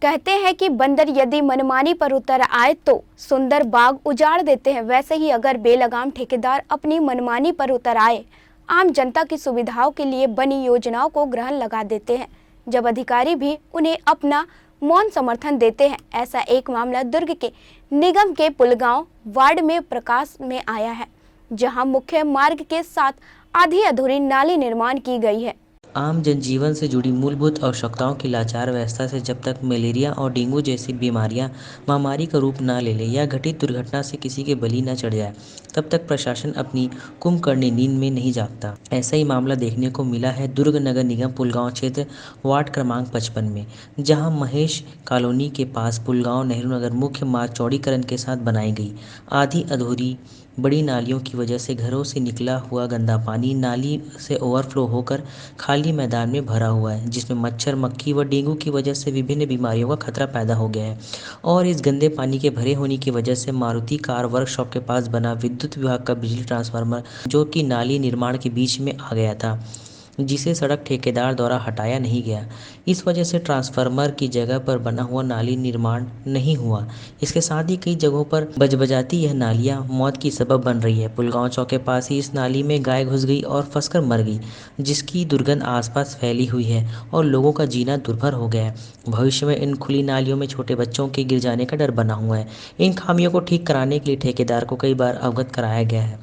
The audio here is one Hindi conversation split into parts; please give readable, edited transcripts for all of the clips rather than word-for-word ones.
कहते हैं कि बंदर यदि मनमानी पर उतर आए तो सुंदर बाग उजाड़ देते हैं। वैसे ही अगर बेलगाम ठेकेदार अपनी मनमानी पर उतर आए, आम जनता की सुविधाओं के लिए बनी योजनाओं को ग्रहण लगा देते हैं, जब अधिकारी भी उन्हें अपना मौन समर्थन देते हैं। ऐसा एक मामला दुर्ग के निगम के पुलगांव वार्ड में प्रकाश में आया है, जहां मुख्य मार्ग के साथ आधी अधूरी नाली निर्माण की गई है। आम जनजीवन से जुड़ी मूलभूत आवश्यकताओं की लाचार व्यवस्था से जब तक मलेरिया और डेंगू जैसी बीमारियां महामारी का रूप ना ले लें या घटित दुर्घटना से किसी के बलि न चढ़ जाए, तब तक प्रशासन अपनी कुंभकर्णी नींद में नहीं जागता। ऐसा ही मामला देखने को मिला है दुर्ग नगर निगम पुलगांव क्षेत्र वार्ड क्रमांक 55 में, जहां महेश कॉलोनी के पास पुलगांव नेहरू नगर मुख्य मार्ग चौड़ीकरण के साथ बनाई गई आधी अधूरी बड़ी नालियों की वजह से घरों से निकला हुआ गंदा पानी नाली से ओवरफ्लो होकर खाली मैदान में भरा हुआ है, जिसमें मच्छर, मक्खी व डेंगू की वजह से विभिन्न बीमारियों का खतरा पैदा हो गया है। और इस गंदे पानी के भरे होने की वजह से मारुति कार वर्कशॉप के पास बना विद्युत विभाग का बिजली ट्रांसफार्मर, जो कि नाली निर्माण के बीच में आ गया था, जिसे सड़क ठेकेदार द्वारा हटाया नहीं गया। इस वजह से ट्रांसफार्मर की जगह पर बना हुआ नाली निर्माण नहीं हुआ। इसके साथ ही कई जगहों पर बजबजाती यह नालियां मौत की सबब बन रही है। पुलगांव चौक के पास ही इस नाली में गाय घुस गई और फंसकर मर गई, जिसकी दुर्गंध आसपास फैली हुई है और लोगों का जीना दुर्भर हो गया है। भविष्य में इन खुली नालियों में छोटे बच्चों के गिर जाने का डर बना हुआ है। इन खामियों को ठीक कराने के लिए ठेकेदार को कई बार अवगत कराया गया है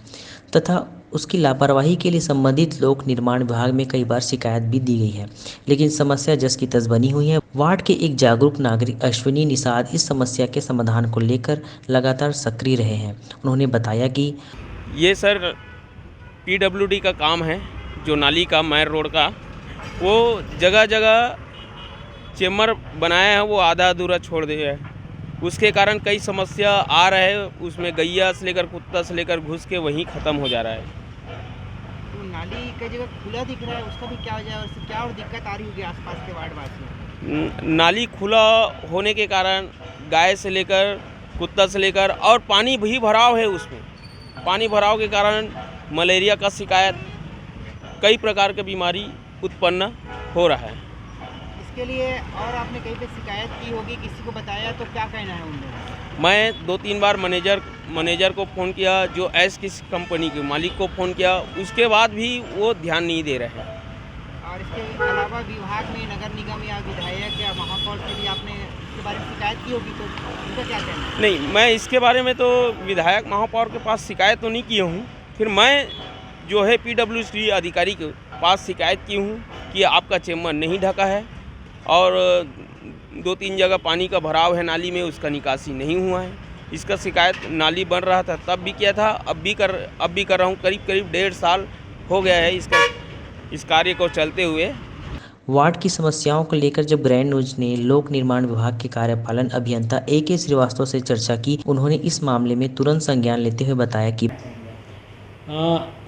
तथा उसकी लापरवाही के लिए संबंधित लोक निर्माण विभाग में कई बार शिकायत भी दी गई है, लेकिन समस्या जस की तस बनी हुई है। वार्ड के एक जागरूक नागरिक अश्विनी निषाद इस समस्या के समाधान को लेकर लगातार सक्रिय रहे हैं। उन्होंने बताया कि ये सर पीडब्ल्यूडी का काम है, जो नाली का मैर रोड का, वो जगह जगह चेम्बर बनाया है, वो आधा अधूरा छोड़ दिया है। उसके कारण कई समस्या आ रहा है। उसमें गैया से लेकर कुत्ता से लेकर घुस के वहीं ख़त्म हो जा रहा है। तो नाली कई जगह खुला दिख रहा है, उसका भी क्या वजह है? उससे क्या और दिक्कत आ रही होगी आसपास के वार्ड वासियों? नाली खुला होने के कारण गाय से लेकर कुत्ता से लेकर और पानी भी भराव है। उसमें पानी भराव के कारण मलेरिया का शिकायत, कई प्रकार की बीमारी उत्पन्न हो रहा है। इसके लिए और आपने कहीं पे शिकायत की होगी, किसी को बताया, तो क्या कहना है उनमें? मैं 2-3 बार मैनेजर को फ़ोन किया, जो एस किस कंपनी के मालिक को फ़ोन किया, उसके बाद भी वो ध्यान नहीं दे रहे हैं। और इसके अलावा विभाग में नगर निगम या विधायक या महापौर से भी आपने इसके बारे में शिकायत की होगी, तो उनका क्या कहना है? नहीं, मैं इसके बारे में तो विधायक महापौर के पास शिकायत तो नहीं की हूँ। फिर मैं जो है पीडब्ल्यूडी अधिकारी के पास शिकायत की हूँ कि आपका चेम्बर नहीं ढका है और 2-3 जगह पानी का भराव है नाली में, उसका निकासी नहीं हुआ है। इसका शिकायत नाली बन रहा था तब भी किया था, अब भी कर रहा हूँ। करीब 1.5 साल हो गया है इस कार्य को चलते हुए। वार्ड की समस्याओं को लेकर जब ग्रैंड न्यूज ने लोक निर्माण विभाग के कार्यपालन अभियंता AK श्रीवास्तव से चर्चा की, उन्होंने इस मामले में तुरंत संज्ञान लेते हुए बताया कि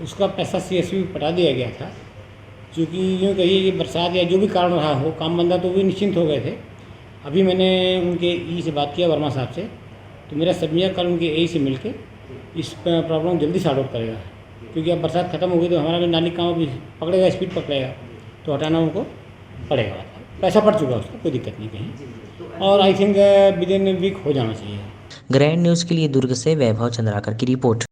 उसका पैसा CSV पटा दिया गया था, क्योंकि यूँ कहिए कि बरसात या जो भी कारण रहा हो, काम बंदा तो भी निश्चिंत हो गए थे। अभी मैंने उनके ई से बात किया, वर्मा साहब से, तो मेरा सबमिया कल उनके ए से मिल के इस प्रॉब्लम जल्दी सॉर्ट आउट करेगा, क्योंकि अब बरसात ख़त्म हो गई तो हमारा भी नाली काम भी पकड़ेगा, स्पीड पकड़ेगा, तो हटाना उनको पड़ेगा। पैसा पड़ चुका है उसका, कोई दिक्कत नहीं कहीं, और I think within week हो जाना चाहिए। ग्रैंड न्यूज़ के लिए दुर्ग से वैभव चंद्राकर की रिपोर्ट।